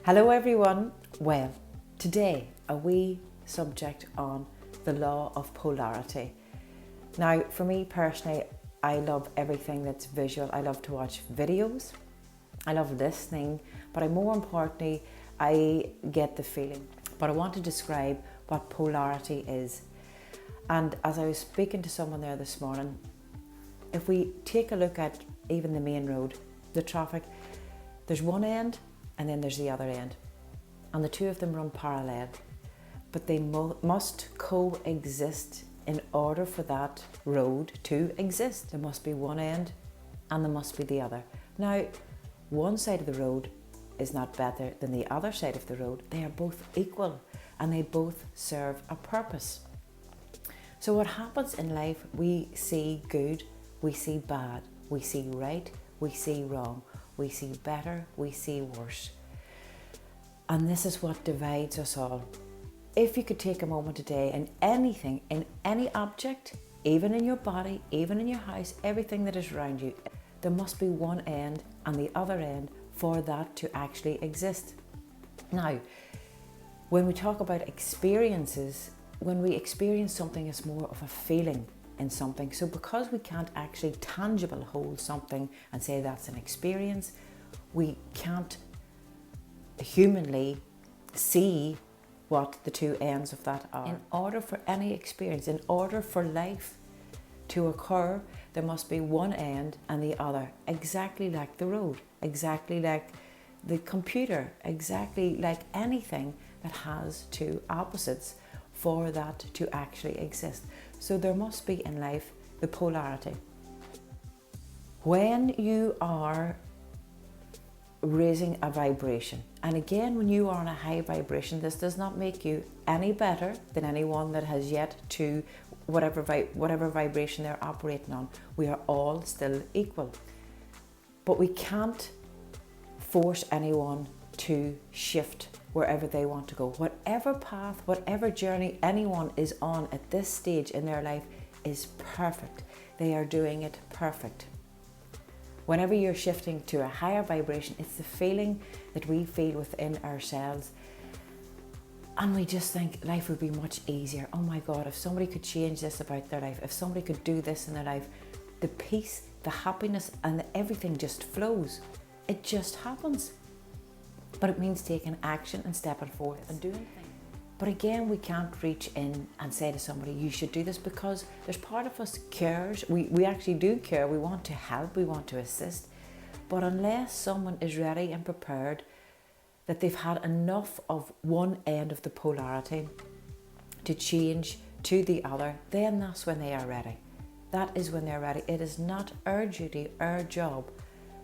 Hello everyone. Well, today a wee subject on the law of polarity. Now, for me personally, I love everything that's visual. I love to watch videos. I love listening, but more importantly, I get the feeling. But I want to describe what polarity is. And as I was speaking to someone there this morning, if we take a look at even the main road, the traffic, there's one end and then there's the other end. And the two of them run parallel. But they must coexist in order for that road to exist. There must be one end and there must be the other. Now, one side of the road is not better than the other side of the road. They are both equal and they both serve a purpose. So what happens in life, we see good, we see bad, we see right, we see wrong, we see better, we see worse. And this is what divides us all. If you could take a moment today in anything, in any object, even in your body, even in your house, everything that is around you, there must be one end and the other end for that to actually exist. Now, when we talk about experiences, when we experience something, it's more of a feeling in something. So because we can't actually tangible hold something and say that's an experience, we can't humanly see what the two ends of that are. In order for any experience, in order for life to occur, there must be one end and the other, exactly like the road, exactly like the computer, exactly like anything that has two opposites for that to actually exist. So there must be in life the polarity. When you are raising a vibration, and again, when you are on a high vibration, this does not make you any better than anyone that has yet to whatever vibration they're operating on. We are all still equal, but we can't force anyone to shift wherever they want to go. Whatever path, whatever journey anyone is on at this stage in their life is perfect. They are doing it perfect. Whenever you're shifting to a higher vibration, it's the feeling that we feel within ourselves. And we just think life would be much easier. Oh my God, if somebody could change this about their life, if somebody could do this in their life, the peace, the happiness, and everything just flows. It just happens. But it means taking action and stepping forth and doing things. But again, we can't reach in and say to somebody, you should do this, because there's part of us cares. We actually do care. We want to help. We want to assist. But unless someone is ready and prepared, that they've had enough of one end of the polarity to change to the other, then that's when they are ready. That is when they're ready. It is not our duty, our job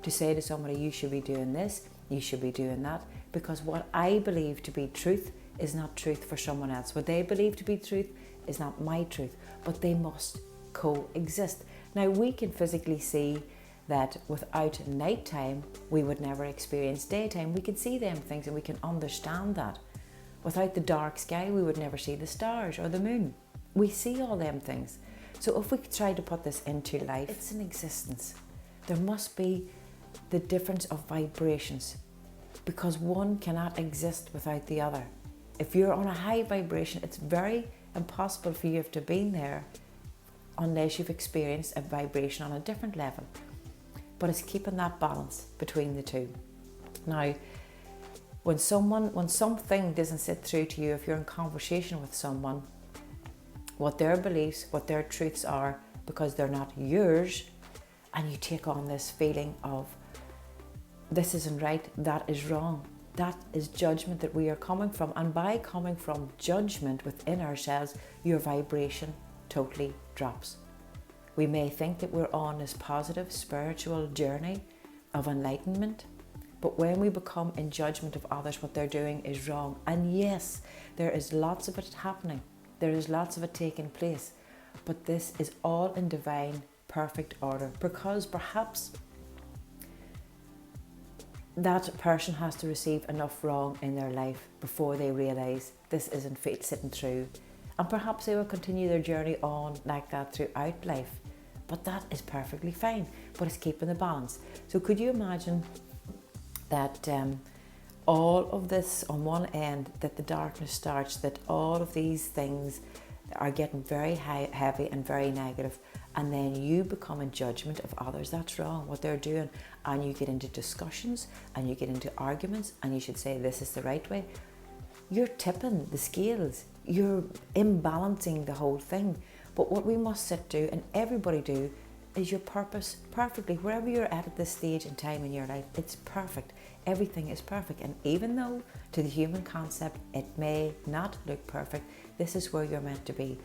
to say to somebody, you should be doing this, you should be doing that, because what I believe to be truth is not truth for someone else. What they believe to be truth is not my truth, but they must coexist. Now, we can physically see that without nighttime, we would never experience daytime. We can see them things and we can understand that. Without the dark sky, we would never see the stars or the moon. We see all them things. So if we try to put this into life, it's an existence. There must be the difference of vibrations, because one cannot exist without the other. If you're on a high vibration, it's very impossible for you to have been there unless you've experienced a vibration on a different level. But it's keeping that balance between the two. Now, when something doesn't sit through to you, if you're in conversation with someone, what their beliefs, what their truths are, because they're not yours, and you take on this feeling of this isn't right, that is wrong. That is judgment that we are coming from. And by coming from judgment within ourselves, your vibration totally drops. We may think that we're on this positive spiritual journey of enlightenment, but when we become in judgment of others, what they're doing is wrong. And yes, there is lots of it happening. There is lots of it taking place. But this is all in divine, perfect order, because perhaps that person has to receive enough wrong in their life before they realise this isn't sitting through. And perhaps they will continue their journey on like that throughout life. But that is perfectly fine. But it's keeping the balance. So could you imagine that all of this on one end, that the darkness starts, that all of these things are getting very heavy and very negative, and then you become in judgment of others. That's wrong, what they're doing, and you get into discussions and you get into arguments, and you should say this is the right way. You're tipping the scales, you're imbalancing the whole thing. But what we must do, and everybody do, is your purpose perfectly. Wherever you're at this stage in time in your life, it's perfect. Everything is perfect. And even though to the human concept it may not look perfect, this is where you're meant to be.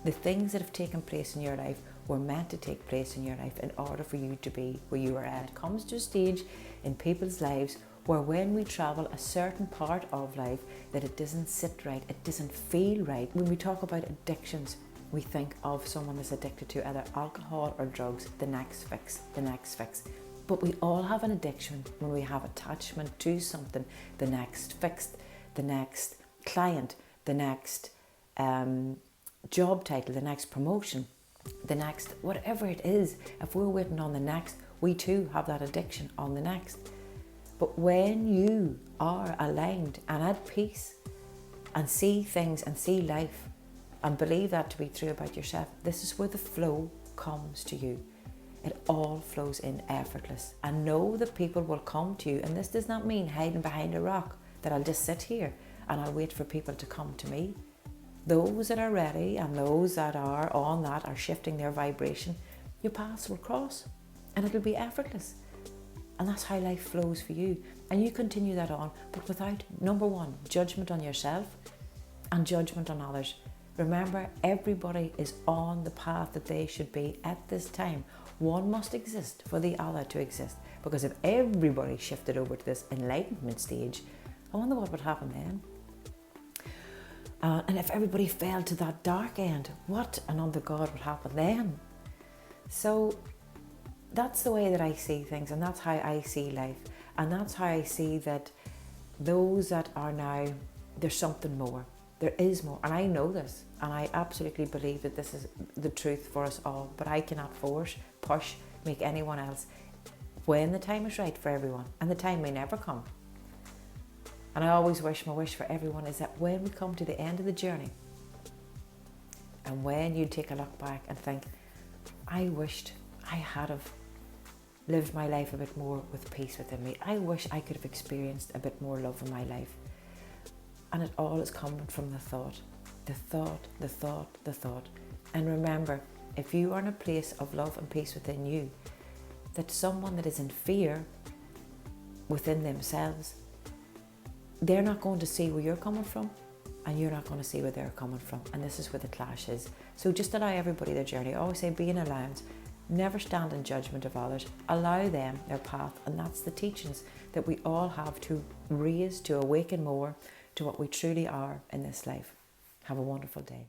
The things that have taken place in your life were meant to take place in your life in order for you to be where you are at. It comes to a stage in people's lives where when we travel a certain part of life, that it doesn't sit right, it doesn't feel right. When we talk about addictions, we think of someone that's addicted to either alcohol or drugs, the next fix, the next fix. But we all have an addiction when we have attachment to something, the next fix, the next client, the next job title, the next promotion, the next, whatever it is. If we're waiting on the next, we too have that addiction on the next. But when you are aligned and at peace and see things and see life and believe that to be true about yourself, this is where the flow comes to you. It all flows in effortless. And know that people will come to you. And this does not mean hiding behind a rock, that I'll just sit here and I'll wait for people to come to me. Those that are ready and those that are on that are shifting their vibration, your paths will cross and it'll be effortless. And that's how life flows for you. And you continue that on, but without, number one, judgment on yourself and judgment on others. Remember, everybody is on the path that they should be at this time. One must exist for the other to exist. Because if everybody shifted over to this enlightenment stage, I wonder what would happen then. And if everybody fell to that dark end, what and under God would happen then? So that's the way that I see things, and that's how I see life. And that's how I see that those that are now, there's something more. There is more, and I know this, and I absolutely believe that this is the truth for us all, but I cannot force, push, make anyone else when the time is right for everyone, and the time may never come. And I always wish, my wish for everyone is that when we come to the end of the journey, and when you take a look back and think, I wished I had have lived my life a bit more with peace within me. I wish I could have experienced a bit more love in my life. And it all is coming from the thought, the thought, the thought, the thought. And remember, if you are in a place of love and peace within you, that someone that is in fear within themselves, they're not going to see where you're coming from, and you're not going to see where they're coming from. And this is where the clash is. So just allow everybody their journey. I always say, be in allowance. Never stand in judgment of others. Allow them their path. And that's the teachings that we all have to raise, to awaken more to what we truly are in this life. Have a wonderful day.